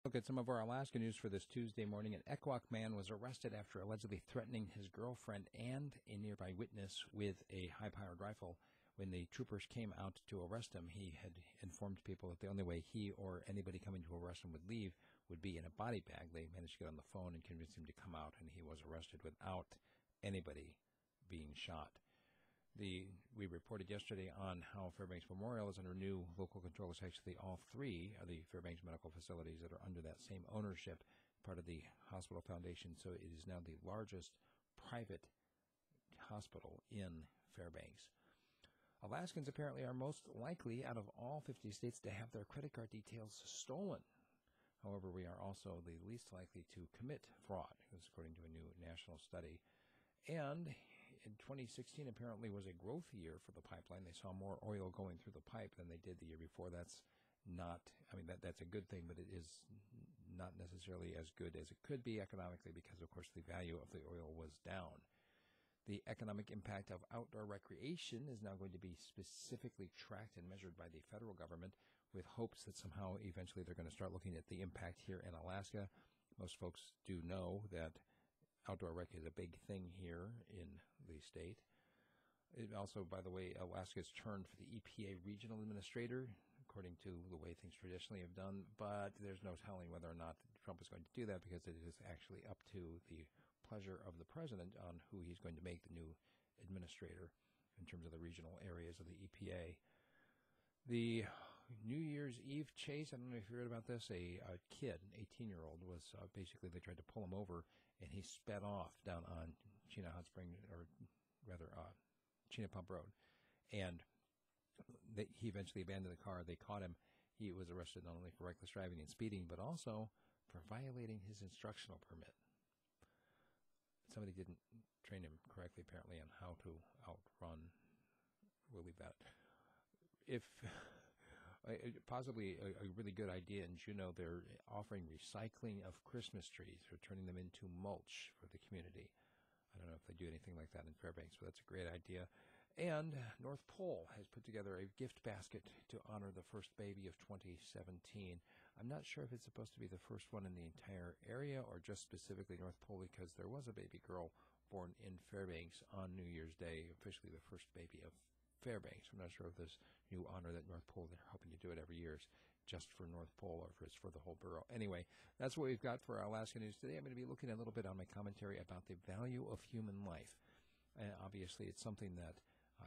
Look at some of our Alaska news for this Tuesday morning. An Ekwok man was arrested after allegedly threatening his girlfriend and a nearby witness with a high-powered rifle. When the troopers came out to arrest him, he had informed people that the only way he or anybody coming to arrest him would leave would be in a body bag. They managed to get on the phone and convince him to come out, and he was arrested without anybody being shot. We reported yesterday on how Fairbanks Memorial is under new local control. It's actually all three of the Fairbanks medical facilities that are under that same ownership, part of the Hospital Foundation. So it is now the largest private hospital in Fairbanks. Alaskans apparently are most likely out of all 50 states to have their credit card details stolen. However, we are also the least likely to commit fraud, according to a new national study. And in 2016 apparently was a growth year for the pipeline. They saw more oil going through the pipe than they did the year before. That's not, that's a good thing, but it is not necessarily as good as it could be economically because, of course, the value of the oil was down. The economic impact of outdoor recreation is now going to be specifically tracked and measured by the federal government with hopes that somehow eventually they're going to start looking at the impact here in Alaska. Most folks do know that outdoor rec is a big thing here in the state. It also, by the way, Alaska has turned for the EPA regional administrator, according to the way things traditionally have done, but there's no telling whether or not Trump is going to do that because it is actually up to the pleasure of the president on who he's going to make the new administrator in terms of the regional areas of the EPA. The New Year's Eve chase, I don't know if you read about this, a kid, an 18-year-old, was basically they tried to pull him over, and he sped off down on Chena Pump Road. And he eventually abandoned the car. They caught him. He was arrested not only for reckless driving and speeding, but also for violating his instructional permit. Somebody didn't train him correctly, apparently, on how to outrun. We'll leave that. If possibly a really good idea in Juneau, they're offering recycling of Christmas trees or turning them into mulch for the community. I don't know if they do anything like that in Fairbanks, but that's a great idea. And North Pole has put together a gift basket to honor the first baby of 2017. I'm not sure if it's supposed to be the first one in the entire area or just specifically North Pole, because there was a baby girl born in Fairbanks on New Year's Day, officially the first baby of Fairbanks. I'm not sure if this new honor that North Pole, they're hoping to do it every year, is just for North Pole or if it's for the whole borough. Anyway, that's what we've got for our Alaska news today. I'm going to be looking a little bit on my commentary about the value of human life. And obviously, it's something that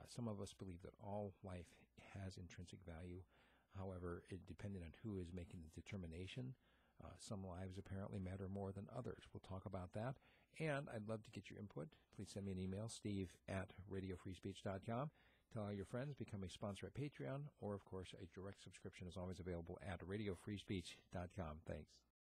some of us believe that all life has intrinsic value. However, depending on who is making the determination, some lives apparently matter more than others. We'll talk about that. And I'd love to get your input. Please send me an email, steve@radiofreespeech.com. Tell all your friends, become a sponsor at Patreon, or, of course, a direct subscription is always available at radiofreespeech.com. Thanks.